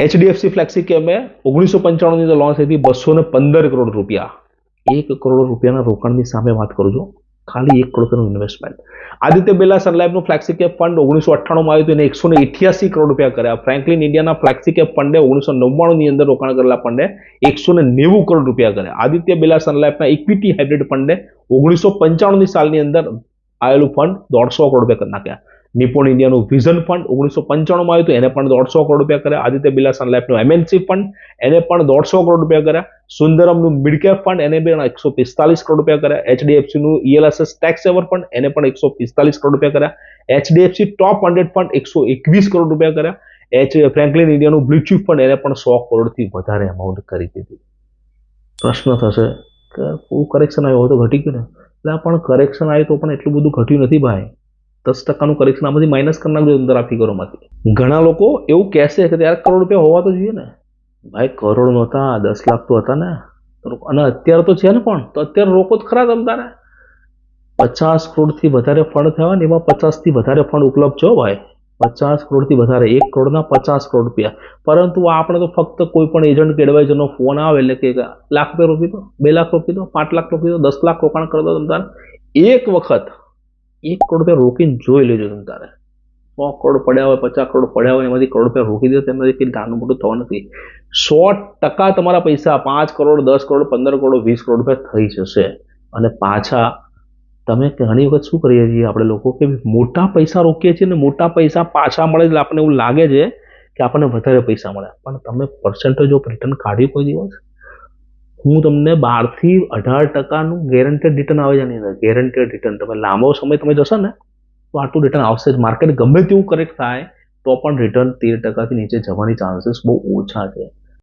HDFC flexi કેમે 1995 ની અંદર launch થઈ હતી, 215 કરોડ રૂપિયા. 1 કરોડ રૂપિયાના રોકાણની સામે વાત કરું છું, ખાલી 1 કરોડ રૂપિયાનું ઇન્વેસ્ટમેન્ટ. આદિત્ય બિરલા સન લાઈફનું ફ્લેક્સી કેપ ફંડ 1998 માં આવ્યું હતું, એને 188 કરોડ રૂપિયા કર્યા. ફ્રેન્કલિન ઇન્ડિયાના ફ્લેક્સી કેપ ફંડે 1999 ની અંદર રોકાણ કરેલા ફંડે 190 કરોડ રૂપિયા કર્યા. આદિત્ય બિરલા સન લાઈફના ઇક્વિટી હાઇબ્રિડ ફંડે 1995 ની સાલની અંદર આવેલું ફંડ 150 કરોડ રૂપિયા કરી નાખ્યા. નિપોન ઇન્ડિયાનું વિઝન ફંડ 1995 માં આવ્યું હતું, એને પણ 150 કરોડ રૂપિયા કર્યા. આદિત્ય બિરલા સન લાઈફનું MNC ફંડ, એને પણ 150 કરોડ રૂપિયા કર્યા. સુંદરમનું મિડ કેપ ફંડ, એને પણ 145 કરોડ રૂપિયા કર્યા. HDFC નું ELSS ટેક્સ સેવર ફંડ, એને પણ 145 કરોડ રૂપિયા કર્યા. HDFC ટોપ 100 ફંડ 121 કરોડ રૂપિયા કર્યા. ફ્રેન્કલિન ઇન્ડિયાનું બ્લુ ચીપ ફંડ, એને પણ 100 કરોડથી વધારે અમાઉન્ટ કરી દીધી. પ્રશ્ન થશે કે કરેક્શન આવ્યો હોય તો ઘટી ગયું ને? એટલે પણ કરેક્શન આવ્યું તો પણ એટલું બધું ઘટ્યું નથી ભાઈ. 10% કરેક્શન આમાંથી માઇનસ કરી નાખજો અંદર આ ફિગરોમાંથી. ઘણા લોકો એવું કહેશે કે યાર કરોડ રૂપિયા હોવા તો જોઈએ ને. ભાઈ કરોડ નહોતા, 10 લાખ તો હતા ને. અને અત્યારે તો છે ને, પણ તો અત્યારે રોકો જ ખરા તમ તારે. 50 કરોડથી વધારે ફંડ થયા ને, એમાં 50 થી વધારે ફંડ ઉપલબ્ધ છે ભાઈ. 50 કરોડથી વધારે, 1 કરોડના 50 કરોડ રૂપિયા. પરંતુ આપણે તો ફક્ત કોઈ પણ એજન્ટ કે એડવાઇઝરનો ફોન આવે એટલે કે લાખ રૂપિયા રોકી દો, 2 લાખ રોકી દો, 5 લાખ રોકી દો, 10 લાખ રોકાણ કરી દો. તમ તારે એક વખત 1 કરોડ રૂપિયા રોકીને જોઈ લેજો. તમ તારે 100 કરોડ પડ્યા હોય, 50 કરોડ પડ્યા હોય, એમાંથી કરોડ રૂપિયા રોકી દો, તેમાંથી કંઈ નાનું મોટું થવાનું નથી. 100% તમારા પૈસા 5 કરોડ, 10 કરોડ, 15 કરોડ, 20 કરોડ રૂપિયા થઈ જશે. અને પાછા તમે ઘણી વખત શું કરીએ છીએ આપણે લોકો કે મોટા પૈસા રોકીએ છીએ ને મોટા પૈસા પાછા મળે એટલે આપણને એવું લાગે છે કે આપણને વધારે પૈસા મળે. પણ તમે પર્સન્ટેજ ઓફ રિટર્ન કાઢ્યું કોઈ દિવસ? હું તમને 12 થી 18%નું ગેરંટેડ રિટર્ન આવે છે એની અંદર. ગેરંટેડ રિટર્ન તમે લાંબો સમય તમે જશો ને તો આટલું રિટર્ન આવશે જ. માર્કેટ ગમે તેવું કરેક્ટ થાય તો પણ રિટર્ન 13%થી નીચે જવાની ચાન્સીસ બહુ ઓછા છે.